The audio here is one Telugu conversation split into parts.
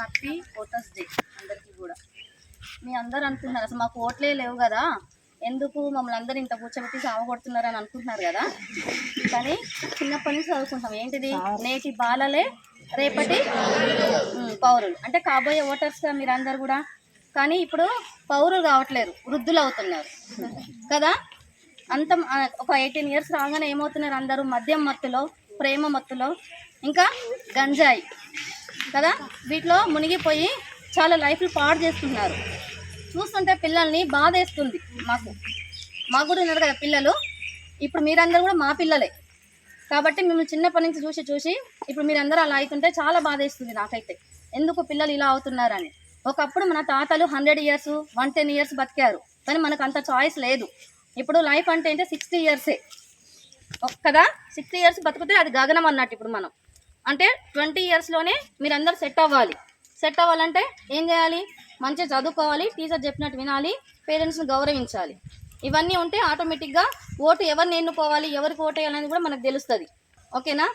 హ్యాపీ ఓటర్స్ డే అందరికీ కూడా. మీ అందరు అనుకుంటున్నారు అసలు మాకు ఓట్లే లేవు కదా, ఎందుకు మమ్మల్ని అందరూ ఇంత కూర్చోబెట్టి సావగొడుతున్నారు అని అనుకుంటున్నారు కదా. కానీ చిన్నప్పటి నుంచి చదువుకుంటాం ఏంటిది, నేటి బాలలే రేపటి పౌరులు, అంటే కాబోయే ఓటర్స్గా మీరందరూ కూడా. కానీ ఇప్పుడు పౌరులు కావట్లేరు, వృద్ధులు అవుతున్నారు కదా. అంత ఒక 18 ఇయర్స్ రాగానే ఏమవుతున్నారు అందరూ, మద్యం మత్తులో, ప్రేమ మత్తులో, ఇంకా గంజాయి కదా, వీటిలో మునిగిపోయి చాలా లైఫ్లు పాడు చేస్తున్నారు. చూస్తుంటే పిల్లల్ని బాధ వేస్తుంది. మాకు కూడా ఉన్నారు కదా పిల్లలు, ఇప్పుడు మీరందరూ కూడా మా పిల్లలే కాబట్టి మిమ్మల్ని చిన్నప్పటి నుంచి చూసి ఇప్పుడు మీరందరూ అలా అవుతుంటే చాలా బాధ వేస్తుంది నాకైతే. ఎందుకు పిల్లలు ఇలా అవుతున్నారని. ఒకప్పుడు మన తాతలు 100 ఇయర్స్ 110 ఇయర్స్ బతికారు, కానీ మనకు అంత చాయిస్ లేదు. ఇప్పుడు లైఫ్ అంటే 60 ఇయర్సే కదా, 60 ఇయర్స్ బతికితే అది గగనం అన్నట్టు. ఇప్పుడు మనం అంటే 20 ఇయర్స్లోనే మీరందరూ సెట్ అవ్వాలంటే ఏం చేయాలి, మంచిగా చదువుకోవాలి, టీచర్ చెప్పినట్టు వినాలి, పేరెంట్స్ని గౌరవించాలి. ఇవన్నీ ఉంటే ఆటోమేటిక్గా ఓటు ఎవరిని ఎన్నుకోవాలి, ఎవరికి ఓటు వేయాలని కూడా మనకు తెలుస్తుంది. ఓకేనా.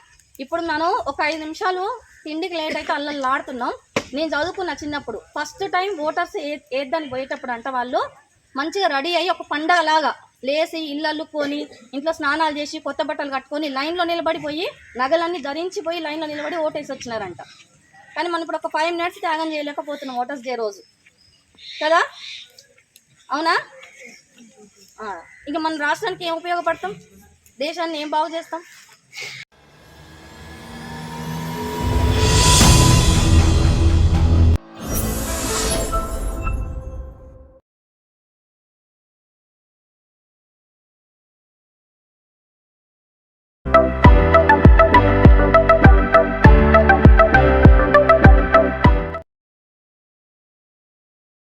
ఇప్పుడు మనం ఒక 5 నిమిషాలు తిండికి లేట్ అయితే అల్లలాడుతున్నాం. నేను చదువుకున్న చిన్నప్పుడు ఫస్ట్ టైం ఓటర్స్ ఏద్దానికి పోయేటప్పుడు అంట వాళ్ళు మంచిగా రెడీ అయ్యి ఒక పండగలాగా లేచి ఇల్లు అల్లుకొని ఇంట్లో స్నానాలు చేసి కొత్త బట్టలు కట్టుకొని లైన్లో నిలబడిపోయి నగలన్నీ ధరించిపోయి లైన్లో నిలబడి ఓటేసి వచ్చినారంట. కానీ మనం ఇప్పుడు ఒక 5 మినిట్స్ త్యాగం చేయలేకపోతున్నాం ఓటర్స్ డే రోజు కదా, అవునా. ఇక మన రాష్ట్రానికి ఏం ఉపయోగపడతాం, దేశాన్ని ఏం బాగు చేస్తాం.